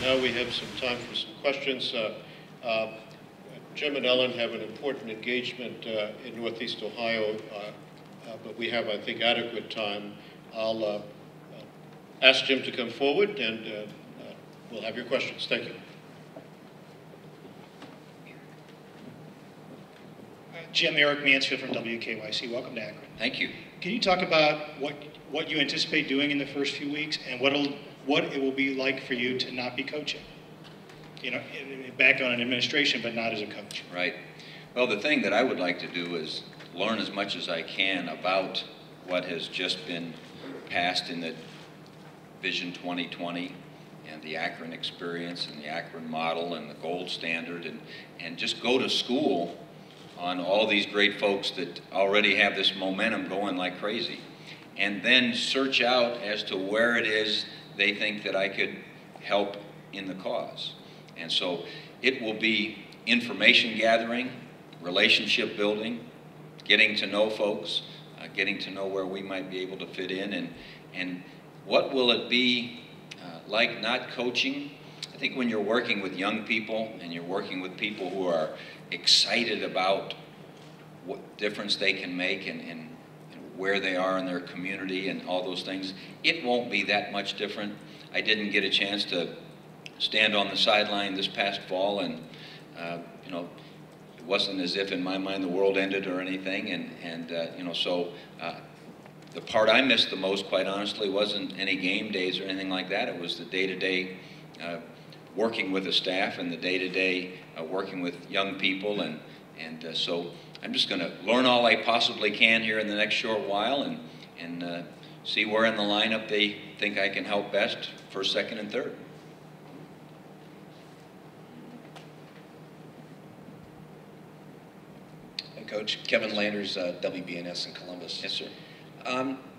Now we have some time for some questions. Jim and Ellen have an important engagement in Northeast Ohio, but we have, I think, adequate time. I'll ask Jim to come forward, and we'll have your questions. Thank you. Jim, Eric Mansfield from WKYC. Welcome to Akron. Thank you. Can you talk about what you anticipate doing in the first few weeks, and what it will be like for you to not be coaching? You know, back on an administration, but not as a coach. Right. Well, the thing that I would like to do is learn as much as I can about what has just been passed in the Vision 2020 and the Akron experience and the Akron model and the gold standard, and just go to school on all these great folks that already have this momentum going like crazy, and then search out as to where it is they think that I could help in the cause. And so it will be information gathering, relationship building, getting to know folks, getting to know where we might be able to fit in, and what will it be like not coaching. I think when you're working with young people and you're working with people who are excited about what difference they can make and where they are in their community and all those things, it won't be that much different. I didn't get a chance to stand on the sideline this past fall, and you know, it wasn't as if in my mind the world ended or anything, and you know, so the part I missed the most, quite honestly, wasn't any game days or anything like that. It was the day-to-day working with the staff and the day-to-day working with young people, and so I'm just going to learn all I possibly can here in the next short while, and see where in the lineup they think I can help best, first, second, and third. And Coach, Kevin Landers, WBNS in Columbus. Yes, sir.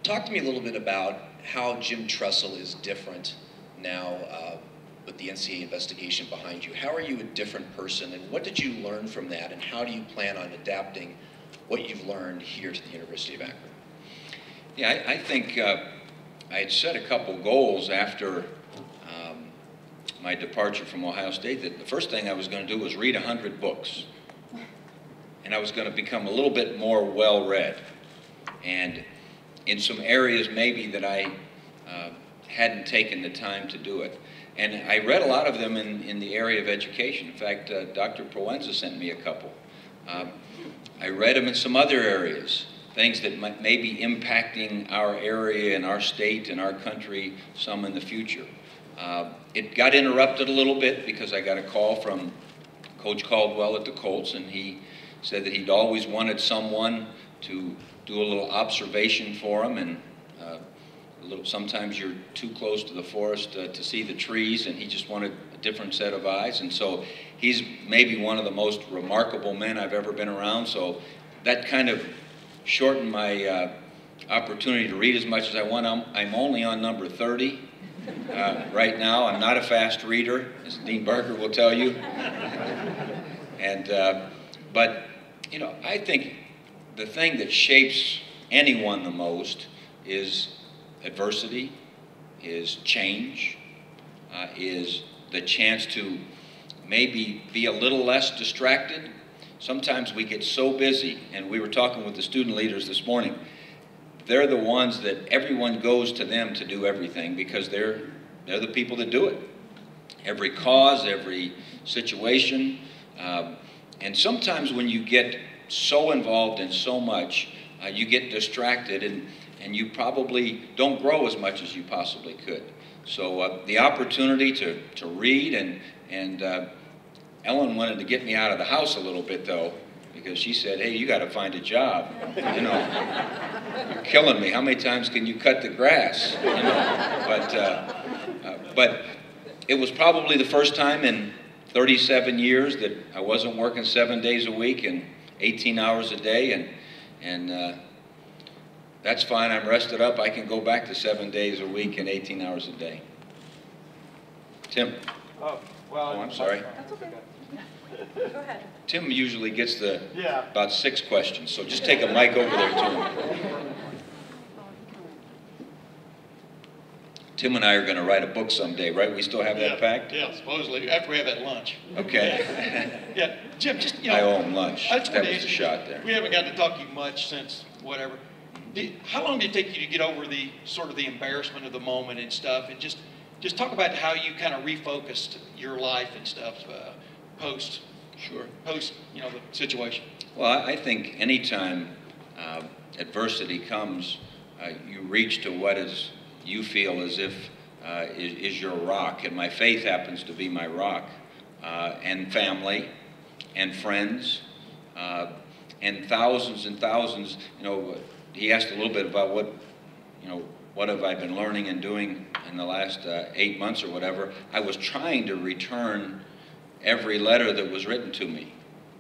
Talk to me a little bit about how Jim Tressel is different now with the NCAA investigation behind you. How are you a different person, and what did you learn from that, and how do you plan on adapting what you've learned here to the University of Akron? Yeah, I think I had set a couple goals after my departure from Ohio State, that the first thing I was going to do was read 100 books. And I was going to become a little bit more well-read. And in some areas maybe that I hadn't taken the time to do it. And I read a lot of them in the area of education. In fact, Dr. Proenza sent me a couple. I read them in some other areas, things that may be impacting our area and our state and our country some in the future. It got interrupted a little bit because I got a call from Coach Caldwell at the Colts, and he said that he'd always wanted someone to do a little observation for him, and sometimes you're too close to the forest to see the trees, and he just wanted a different set of eyes. And so he's maybe one of the most remarkable men I've ever been around, so that kind of shortened my opportunity to read as much as I want. I'm only on number 30 right now. I'm not a fast reader, as Dean Barker will tell you. And but you know, I think the thing that shapes anyone the most is adversity, is change, is the chance to maybe be a little less distracted. Sometimes we get so busy, and we were talking with the student leaders this morning, they're the ones that everyone goes to them to do everything, because they're the people that do it. Every cause, every situation. And sometimes when you get so involved in so much, you get distracted, and you probably don't grow as much as you possibly could. So the opportunity to read, and Ellen wanted to get me out of the house a little bit, though, because she said, hey, you got to find a job. You know, you're killing me. How many times can you cut the grass? You know, but it was probably the first time in 37 years that I wasn't working 7 days a week and 18 hours a day, and that's fine. I'm rested up. I can go back to 7 days a week and 18 hours a day. Tim. Oh, well. Oh, I'm sorry. That's okay. Go ahead. Tim usually gets about 6 questions, so just take a mic over there to him. Tim and I are going to write a book someday, right? We still have that pact? Yeah, supposedly, after we have that lunch. Okay. Yeah, Jim, just, I owe him lunch. I just That wanted to was the ask you, shot there. we haven't gotten to talk to you much since whatever. How long did it take you to get over the sort of the embarrassment of the moment and stuff, and just talk about how you kind of refocused your life and stuff post the situation. Well, I think anytime adversity comes, you reach to what is you feel as if is your rock, and my faith happens to be my rock, and family, and friends, and thousands. He asked a little bit about what have I been learning and doing in the last 8 months or whatever. I was trying to return every letter that was written to me,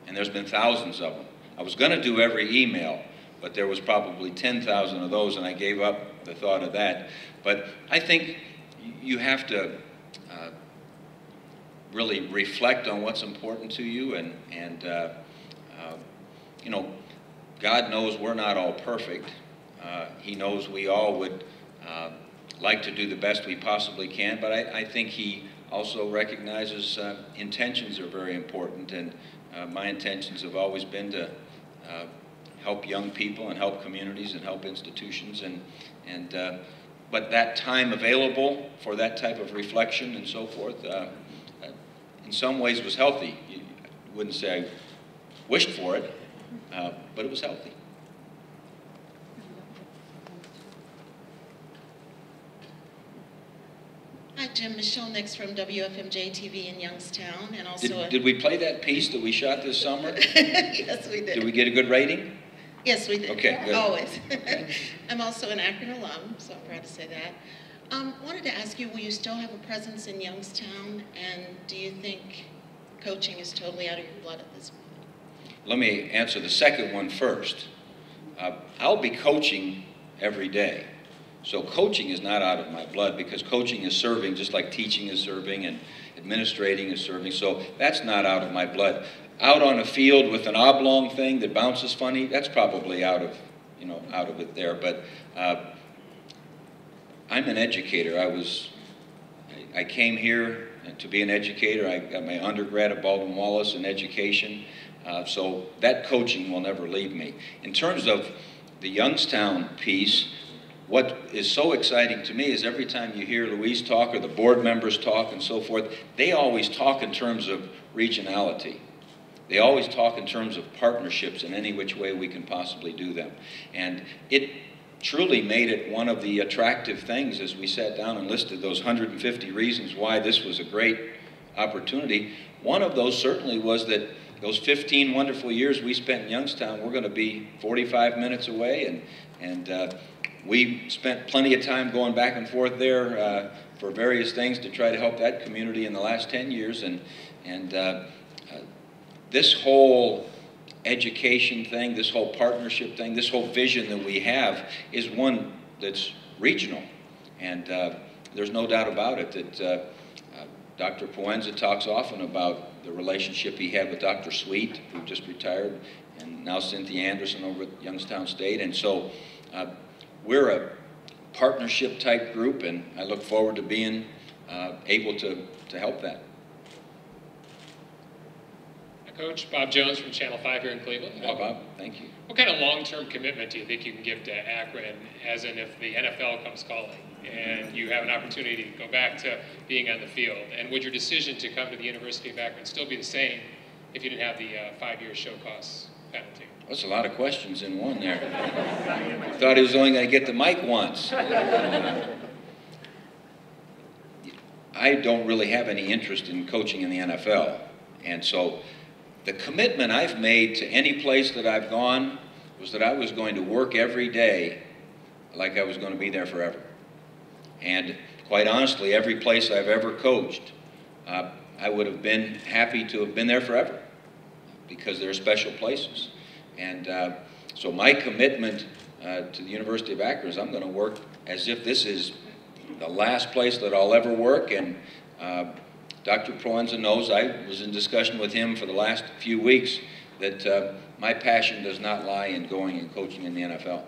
and there's been thousands of them. I was going to do every email, but there was probably 10,000 of those, and I gave up the thought of that. But I think you have to really reflect on what's important to you, and God knows we're not all perfect. He knows we all would like to do the best we possibly can, but I think He also recognizes intentions are very important, and my intentions have always been to help young people and help communities and help institutions, but that time available for that type of reflection and so forth in some ways was healthy. You wouldn't say I wished for it, but it was healthy. Hi, Jim. Michelle Nix from WFMJ TV in Youngstown, and also Did we play that piece that we shot this summer? Yes, we did. Did we get a good rating? Yes, we did. Okay, good. Always. I'm also an Akron alum, so I'm proud to say that. Wanted to ask you, will you still have a presence in Youngstown, and do you think coaching is totally out of your blood at this point? Let me answer the second one first. I'll be coaching every day. So coaching is not out of my blood, because coaching is serving just like teaching is serving and administrating is serving. So that's not out of my blood. Out on a field with an oblong thing that bounces funny, that's probably out of it there. But I'm an educator. I came here to be an educator. I got my undergrad at Baldwin Wallace in education. So that coaching will never leave me. In terms of the Youngstown piece, what is so exciting to me is every time you hear Louise talk or the board members talk and so forth, they always talk in terms of regionality. They always talk in terms of partnerships in any which way we can possibly do them. And it truly made it one of the attractive things as we sat down and listed those 150 reasons why this was a great opportunity. One of those certainly was that those 15 wonderful years we spent in Youngstown, we're going to be 45 minutes away, and we spent plenty of time going back and forth there for various things to try to help that community in the last 10 years. And this whole education thing, this whole partnership thing, this whole vision that we have is one that's regional. And there's no doubt about it that Dr. Puenza talks often about the relationship he had with Dr. Sweet, who just retired, and now Cynthia Anderson over at Youngstown State. And so we're a partnership type group, and I look forward to being able to help that. Coach Bob Jones from Channel 5 here in Cleveland. Hi, Bob. Thank you. What kind of long-term commitment do you think you can give to Akron, as in if the NFL comes calling and you have an opportunity to go back to being on the field? And would your decision to come to the University of Akron still be the same if you didn't have the 5-year show costs penalty? That's a lot of questions in one there. I thought he was only going to get the mic once. I don't really have any interest in coaching in the NFL. And so the commitment I've made to any place that I've gone was that I was going to work every day like I was going to be there forever. And quite honestly, every place I've ever coached, I would have been happy to have been there forever, because they're special places. And so my commitment to the University of Akron is I'm going to work as if this is the last place that I'll ever work. And Dr. Proenza knows, I was in discussion with him for the last few weeks, that my passion does not lie in going and coaching in the NFL.